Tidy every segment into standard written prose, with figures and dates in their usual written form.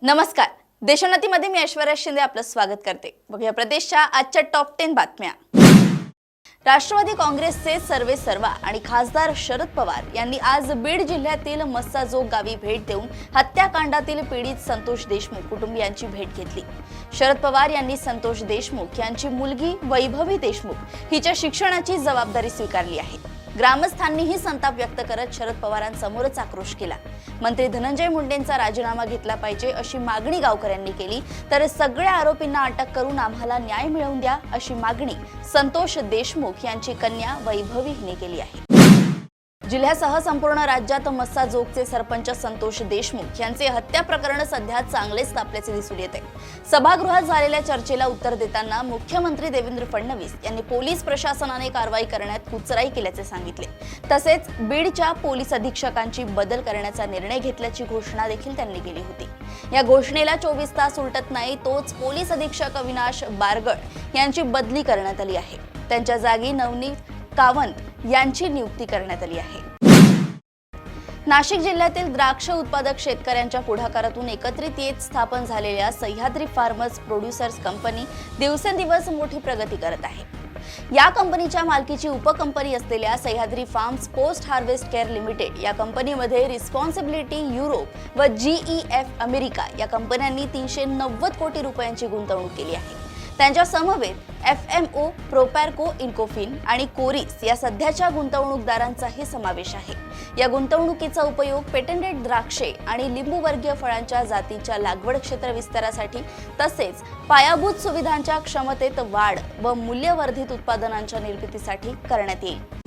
नमस्कार. देशोन्नतीमध्ये मी ऐश्वर्या शिंदे आपलं स्वागत करते. बघूया प्रदेशच्या आजच्या टॉप 10 बातम्या. राष्ट्रवादी काँग्रेसचे सर्वेसर्वा आणि खासदार शरद पवार यांनी आज बीड जिल्ह्यातील मस्साजोग गावी भेट देऊन हत्याकांडातील पीडित संतोष देशमुख कुटुंबियांची भेट घेतली. शरद पवार यांनी संतोष देशमुख यांची मुलगी वैभवी देशमुख हिच्या शिक्षणाची जबाबदारी स्वीकारली आहे. ग्रामस्थांनीही संताप व्यक्त करत शरद पवारांसमोरच आक्रोश केला. मंत्री धनंजय मुंडेंचा राजीनामा घेतला पाहिजे अशी मागणी गावकऱ्यांनी केली, तर सगळ्या आरोपींना अटक करून आम्हाला न्याय मिळवून द्या अशी मागणी संतोष देशमुख यांची कन्या वैभवी हिने केली आहे. जिल्ह्यासह संपूर्ण राज्यात मस्साजोगचे सरपंच संतोष देशमुख यांचे हत्या प्रकरण सध्या चांगलेच तापल्याचे दिसून येते. सभागृहात झालेल्या चर्चेला उत्तर देताना मुख्यमंत्री देवेंद्र फडणवीस यांनी पोलीस प्रशासनाने कारवाई करण्यात कुचराई केल्याचे सांगितले. तसेच बीडच्या पोलीस अधीक्षकांची बदल करण्याचा निर्णय घेतल्याची घोषणा देखील त्यांनी केली होती. या घोषणेला 24 तास उलटत नाही तोच पोलीस अधीक्षक अविनाश बारगड यांची बदली करण्यात आली आहे. त्यांच्या जागी नवनीत कावंत यांची नियुक्ती करण्यात आली आहे. नाशिक जिल्ह्यातील द्राक्ष उत्पादक शेतकऱ्यांच्या पुढाकारातून एकत्रित येत स्थापन झालेल्या सह्याद्री फार्मर्स प्रोड्युसर्स कंपनी दिवसेंदिवस मोठी प्रगती करत आहे. या कंपनीच्या मालकीची उपकंपनी असलेल्या Sahyadri farms post harvest care limited या कंपनीमध्ये रिस्पॉन्सिबिलिटी युरोप व GEF अमेरिका या कंपन्यांनी 390 कोटी रुपयांची गुंतवणूक केली आहे. त्यांच्या समवेत FMO, प्रोपॅरको, इन्कोफिन आणि कोरिस या सध्याच्या गुंतवणूकदारांचाही समावेश आहे. या गुंतवणुकीचा उपयोग पेटंटेड द्राक्षे आणि लिंबूवर्गीय फळांच्या जातीच्या लागवड क्षेत्र विस्तारासाठी तसेच पायाभूत सुविधांच्या क्षमतेत वाढ व मूल्यवर्धित उत्पादनांच्या निर्मितीसाठी करण्यात येईल.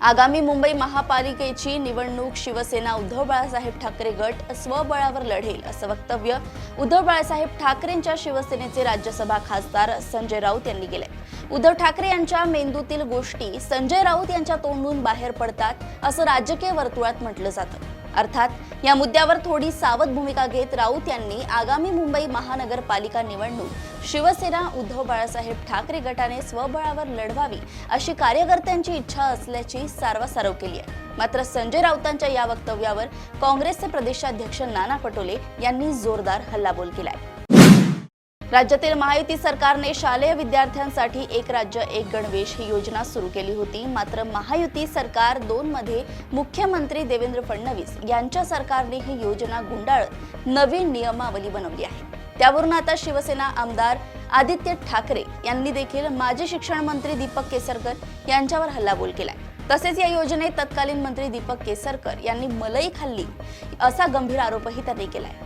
आगामी मुंबई महापालिकेची निवडणूक शिवसेना उद्धव बाळासाहेब ठाकरे गट स्वबळावर लढेल असं वक्तव्य उद्धव बाळासाहेब ठाकरेंच्या शिवसेनेचे राज्यसभा खासदार संजय राऊत यांनी केलंय. उद्धव ठाकरे यांच्या मेंदूतील गोष्टी संजय राऊत यांच्या तोंडून बाहेर पडतात असं राजकीय वर्तुळात म्हटलं जातं. अर्थात या मुद्द्यावर थोडी सावध भूमिका घेत राऊत यांनी आगामी मुंबई महानगरपालिका निवडणूक शिवसेना उद्धव बाळासाहेब ठाकरे गटाने स्वबळावर लढवावी अशी कार्यकर्त्यांची इच्छा असल्याची सारवासारव केली आहे. मात्र संजय राऊतांच्या या वक्तव्यावर काँग्रेसचे प्रदेशाध्यक्ष नाना पटोले यांनी जोरदार हल्लाबोल केलाय. राज्यातील महायुती सरकारने शालेय विद्यार्थ्यांसाठी एक राज्य एक गणवेश ही योजना सुरू केली होती. मात्र महायुती सरकार 2 मध्ये मुख्यमंत्री देवेंद्र फडणवीस यांच्या सरकारने ही योजना गुंडाळत नवीन नियमावली बनवली आहे. त्यावरून आता शिवसेना आमदार आदित्य ठाकरे यांनी देखील माजी शिक्षण मंत्री दीपक केसरकर यांच्यावर हल्लाबोल केलाय. तसेच या योजनेत तत्कालीन मंत्री दीपक केसरकर यांनी मलई खाल्ली असा गंभीर आरोपही त्यांनी केलाय.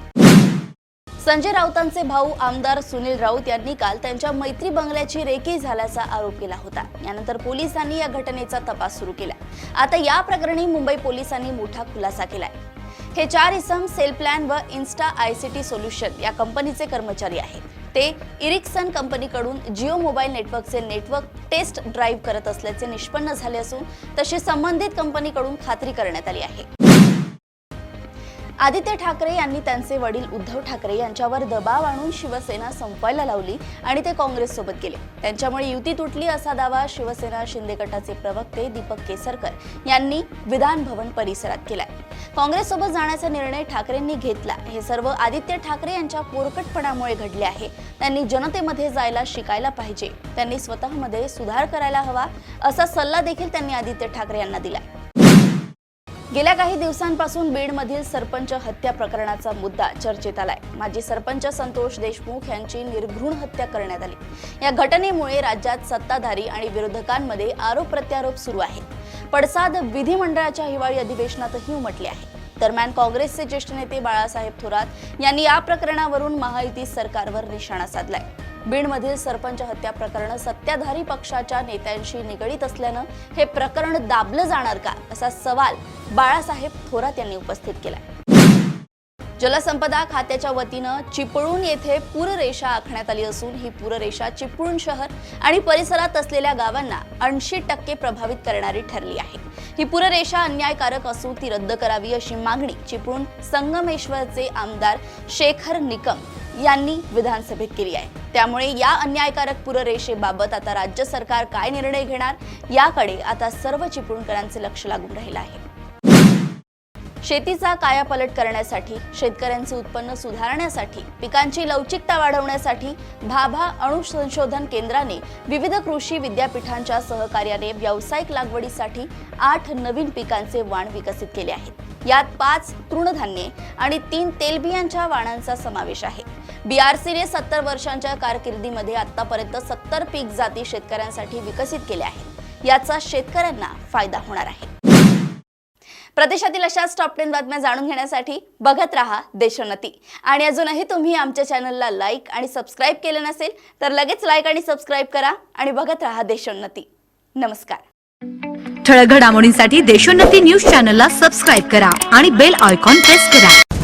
संजय राऊतांचे भाऊ आमदार सुनील राऊत यांनी काल त्यांच्या मैत्री बंगल्याची रेकी झाल्याचा आरोप केला होता. यानंतर पोलिसांनी या घटनेचा तपास सुरू केला. आता या प्रकरणी मुंबई पोलिसांनी मोठा खुलासा केलाय. हे 4 इसम सेल प्लॅन व इन्स्टा ICT सोल्युशन या कंपनीचे कर्मचारी आहेत. ते इरिक्सन कंपनीकडून जिओ मोबाईल नेटवर्कचे नेटवर्क टेस्ट ड्राईव्ह करत असल्याचे निष्पन्न झाले असून तशी संबंधित कंपनीकडून खात्री करण्यात आली आहे. आदित्य ठाकरे यांनी त्यांचे वडील उद्धव ठाकरे यांच्यावर दबाव आणून शिवसेना संपवायला लावली आणि ते काँग्रेससोबत गेले. त्यांच्यामुळे युती तुटली असा दावा शिवसेना शिंदे गटाचे प्रवक्ते दीपक केसरकर यांनी विधान भवन परिसरात केलाय. काँग्रेससोबत जाण्याचा निर्णय ठाकरेंनी घेतला हे सर्व आदित्य ठाकरे यांच्या पोरकटपणामुळे घडले आहे. त्यांनी जनतेमध्ये जायला शिकायला पाहिजे. त्यांनी स्वतःमध्ये सुधार करायला हवा असा सल्ला देखील त्यांनी आदित्य ठाकरे यांना दिला. गेल्या काही दिवसांपासून बीडमधील सरपंच हत्या प्रकरणाचा मुद्दा चर्चेत आलाय. माजी सरपंच संतोष देशमुख यांची निर्घृण हत्या करण्यात आली. या घटनेमुळे राज्यात सत्ताधारी आणि विरोधकांमध्ये आरोप प्रत्यारोप सुरू आहे. पडसाद विधिमंडळाच्या हिवाळी अधिवेशनातही उमटले आहे. दरम्यान काँग्रेसचे ज्येष्ठ नेते बाळासाहेब थोरात यांनी या प्रकरणावरून महायुती सरकारवर निशाणा साधलाय. बीडमधील सरपंच हत्या प्रकरण सत्ताधारी पक्षाच्या नेत्यांशी निगडीत असल्यानं हे प्रकरण दाबलं जाणार का असा सवाल बाळासाहेब थोरात यांनी उपस्थित केलाय. जलसंपदा खात्याच्या वतीनं चिपळूण येथे पूररेषा आखण्यात आली असून ही पूररेषा चिपळूण शहर आणि परिसरात असलेल्या गावांना 80% प्रभावित करणारी ठरली आहे. ही पूररेषा अन्यायकारक असून ती रद्द करावी अशी मागणी चिपळूण संगमेश्वरचे आमदार शेखर निकम यांनी विधानसभेत केली आहे. त्यामुळे या अन्यायकारक पूररेषेबाबत आता राज्य सरकार काय निर्णय घेणार याकडे आता सर्व चिपळूणकरांचे लक्ष लागून राहिलं आहे. शेतीचा कायापालट करण्यासाठी, शेतकऱ्यांचे उत्पन्न सुधारण्यासाठी, पिकांची लवचिकता वाढवण्यासाठी भाभा अणु संशोधन केंद्राने विविध कृषी विद्यापीठांच्या सहकार्याने व्यावसायिक लागवडीसाठी 8 नवीन पिकांचे वाण विकसित केले आहेत। यात 5 तृणधान्ये आणि 3 तेलबियांच्या वाणांचा समावेश आहे। बीआरसीने 70 वर्षांच्या कारकिर्दीमध्ये आतापर्यंत 70 पीक जाती शेतकऱ्यांसाठी विकसित केल्या आहेत। याचा शेतकऱ्यांना फायदा होणार आहे। प्रदेशातील अशाच टॉप 10 बातम्या जाणून घेण्यासाठी बघत रहा देशोन्नती। आणि अजूनही तुम्ही आमच्या चॅनलला लाईक आणि सबस्क्राईब केले नसेल तर लगेच लाईक आणि सबस्क्राईब करा आणि बघत रहा देशोन्नती। नमस्कार। ठळक घडामोडींसाठी देशोन्नती न्यूज चॅनलला सबस्क्राईब करा आणि बेल आयकॉन प्रेस करा।